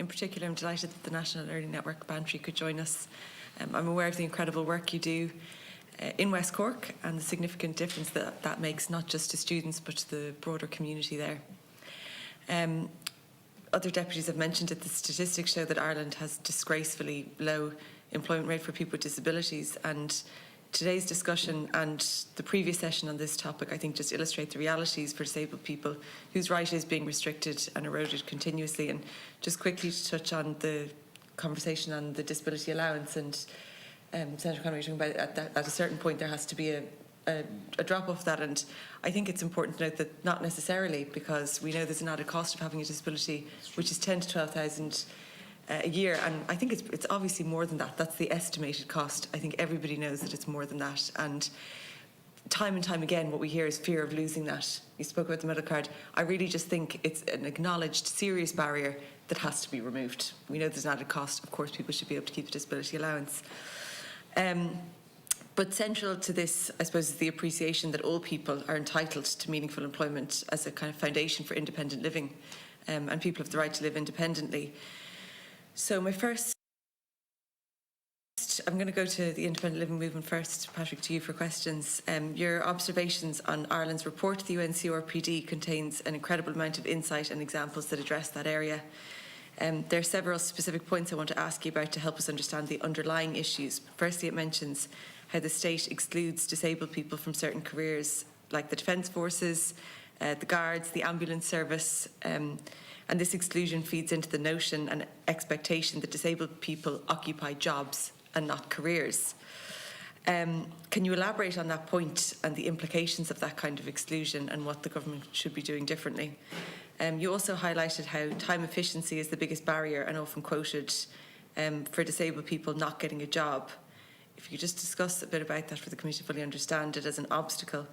In particular, I'm delighted that the National Learning Network Bantry could join us. I'm aware of the incredible work you do in West Cork and the significant difference that makes not just to students but to the broader community there. Other deputies have mentioned that the statistics show that Ireland has disgracefully low employment rate for people with disabilities, and today's discussion and the previous session on this topic, I think, just illustrate the realities for disabled people whose right is being restricted and eroded continuously. And just quickly to touch on the conversation on the disability allowance, and Senator Conway was talking about at a certain point there has to be a drop off that, and I think it's important to note that not necessarily, because we know there's an added cost of having a disability, which is 10 to 12,000 a year, and I think it's obviously more than that. That's the estimated cost. I think everybody knows that it's more than that, and time again what we hear is fear of losing that. You spoke about the metal card. I really just think it's an acknowledged serious barrier that has to be removed. We know there's an added cost. Of course, people should be able to keep the disability allowance. But central to this, I suppose, is the appreciation that all people are entitled to meaningful employment as a kind of foundation for independent living, and people have the right to live independently. So I'm going to go to the independent living movement first, Patrick, to you for questions. Your observations on Ireland's report to the UNCRPD contains an incredible amount of insight and examples that address that area. There are several specific points I want to ask you about to help us understand the underlying issues. Firstly, it mentions how the state excludes disabled people from certain careers like the Defence Forces, the Guards, the ambulance service, and this exclusion feeds into the notion and expectation that disabled people occupy jobs and not careers. Can you elaborate on that point and the implications of that kind of exclusion and what the government should be doing differently? You also highlighted how time efficiency is the biggest barrier and often quoted for disabled people not getting a job. If you could just discuss a bit about that for the committee to fully understand it as an obstacle.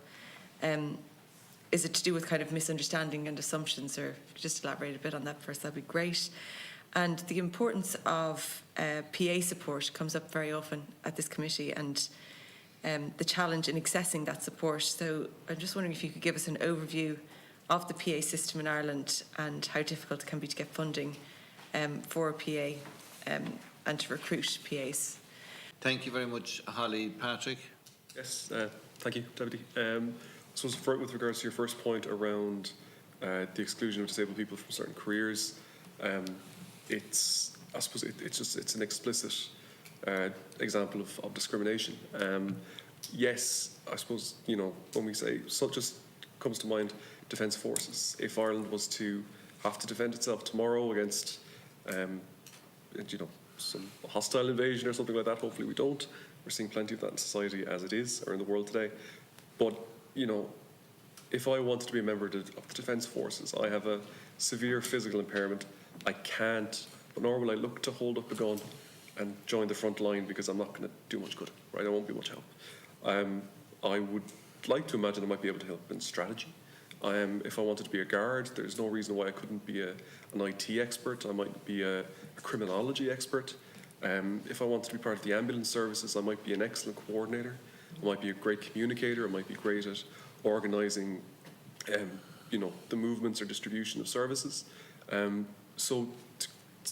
Is it to do with kind of misunderstanding and assumptions, or if you could just elaborate a bit on that first, that'd be great. And the importance of PA support comes up very often at this committee, and the challenge in accessing that support. So I'm just wondering if you could give us an overview of the PA system in Ireland and how difficult it can be to get funding for a PA and to recruit PAs. Thank you very much, Holly. Patrick? Yes, thank you, Deputy. So with regards to your first point around the exclusion of disabled people from certain careers, it's an explicit example of discrimination. Yes, I suppose, when we say, so just comes to mind Defence Forces. If Ireland was to have to defend itself tomorrow against some hostile invasion or something like that, hopefully we don't. We're seeing plenty of that in society as it is, or in the world today. But if I wanted to be a member of the Defence Forces, I have a severe physical impairment. I can't, nor will I look to hold up a gun and join the front line, because I'm not going to do much good, right? I won't be much help. I would like to imagine I might be able to help in strategy. If I wanted to be a guard, there's no reason why I couldn't be an IT expert. I might be a criminology expert. If I wanted to be part of the ambulance services, I might be an excellent coordinator. I might be a great communicator. I might be great at organising, the movements or distribution of services. So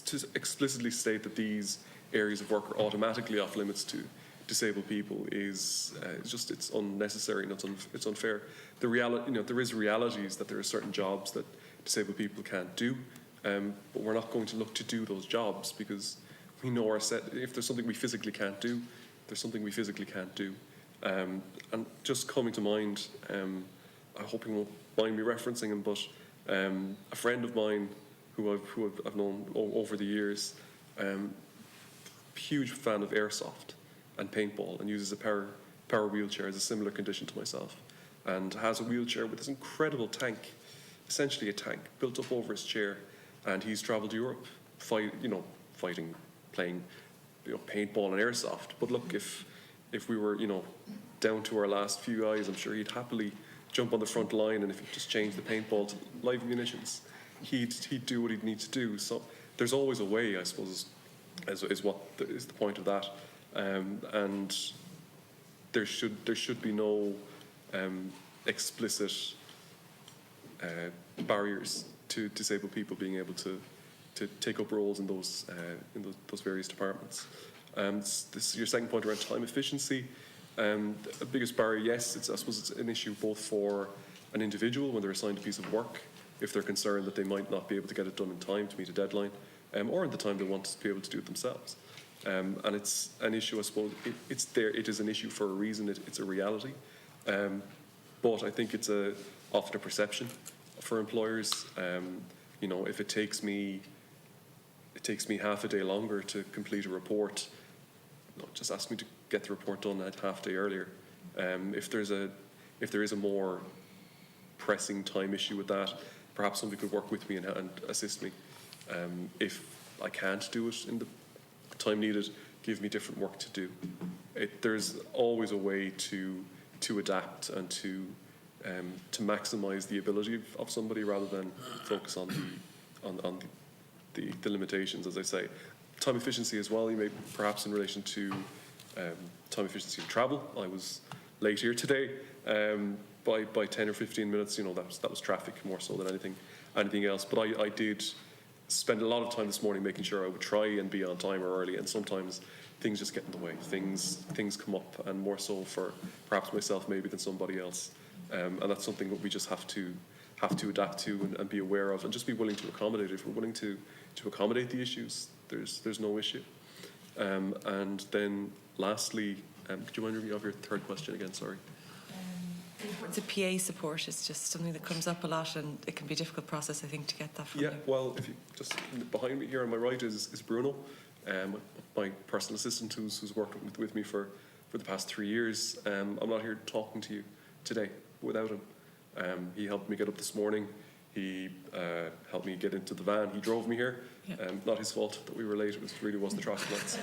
to explicitly state that these areas of work are automatically off limits to disabled people is it's unnecessary and it's unfair. The reality, there is realities that there are certain jobs that disabled people can't do, but we're not going to look to do those jobs because we know if there's something we physically can't do, there's something we physically can't do. And just coming to mind, I hope you won't mind me referencing him, but a friend of mine who I've known over the years, huge fan of airsoft and paintball, and uses a power wheelchair, has a similar condition to myself, and has a wheelchair with this incredible tank, essentially a tank built up over his chair, and he's travelled Europe fighting, playing paintball and airsoft. But look, if we were down to our last few guys, I'm sure he'd happily jump on the front line, and if he just changed the paintball to live munitions, he'd do what he'd need to do. So there's always a way, I suppose, is the point of that. And there should be no explicit barriers to disabled people being able to take up roles in those various departments. This is your second point around time efficiency. The biggest barrier, yes, I suppose it's an issue both for an individual when they're assigned a piece of work, if they're concerned that they might not be able to get it done in time to meet a deadline, or in the time they want to be able to do it themselves. And it's an issue, I suppose, it's there. It is an issue for a reason. It's a reality. But I think it's often a perception for employers. You know, if it takes me half a day longer to complete a report, no, just ask me to get the report done at half a day earlier. If there is a more pressing time issue with that, perhaps somebody could work with me and assist me. If I can't do it in the time needed, give me different work to do. There's always a way to adapt and to maximise the ability of somebody rather than focus on the limitations, as I say. Time efficiency as well, you may perhaps in relation to time efficiency of travel. I was late here today by 10 or 15 minutes. You know, that was traffic more so than anything else. But I did spend a lot of time this morning making sure I would try and be on time or early, and sometimes things just get in the way. Things come up, and more so for perhaps myself maybe than somebody else. And that's something that we just have to adapt to and be aware of, and just be willing to accommodate. If we're willing to accommodate the issues, there's no issue. And then lastly, could you remind me of your third question again? Sorry. The importance of PA support is just something that comes up a lot, and it can be a difficult process, I think, to get that from you. Well, if you just behind me here on my right is Bruno, my personal assistant who's worked with me for the past 3 years. I'm not here talking to you today without him. He helped me get up this morning. He helped me get into the van. He drove me here. Not his fault that we were late. It really was the traffic lights.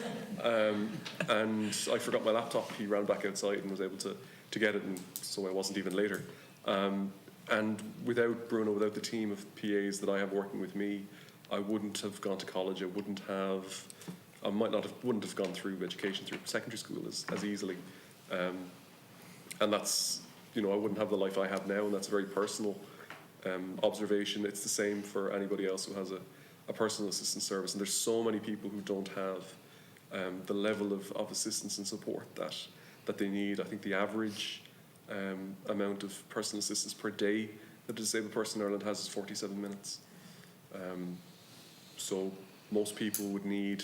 And I forgot my laptop. He ran back outside and was able to get it, and so I wasn't even later. And without Bruno, without the team of PAs that I have working with me, I wouldn't have gone to college. I wouldn't have gone through education, through secondary school as easily. And that's, you know, I wouldn't have the life I have now, and that's a very personal observation. It's the same for anybody else who has a personal assistance service, and there's so many people who don't have the level of assistance and support that they need. I think the average amount of personal assistance per day that a disabled person in Ireland has is 47 minutes. So most people would need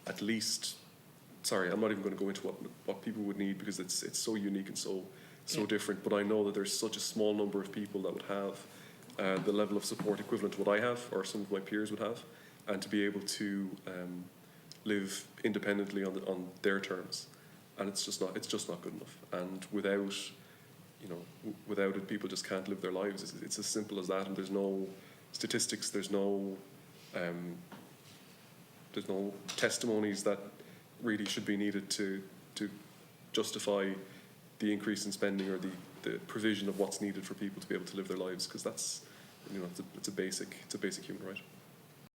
at least, sorry, I'm not even going to go into what people would need, because it's so unique and so different, but I know that there's such a small number of people that would have the level of support equivalent to what I have, or some of my peers would have, and to be able to live independently on their terms. And it's just not good enough. And without it, people just can't live their lives. It's as simple as that. And there's no statistics. There's no testimonies that really should be needed to justify the increase in spending or the provision of what's needed for people to be able to live their lives. Because that's, you know, it's a basic human right.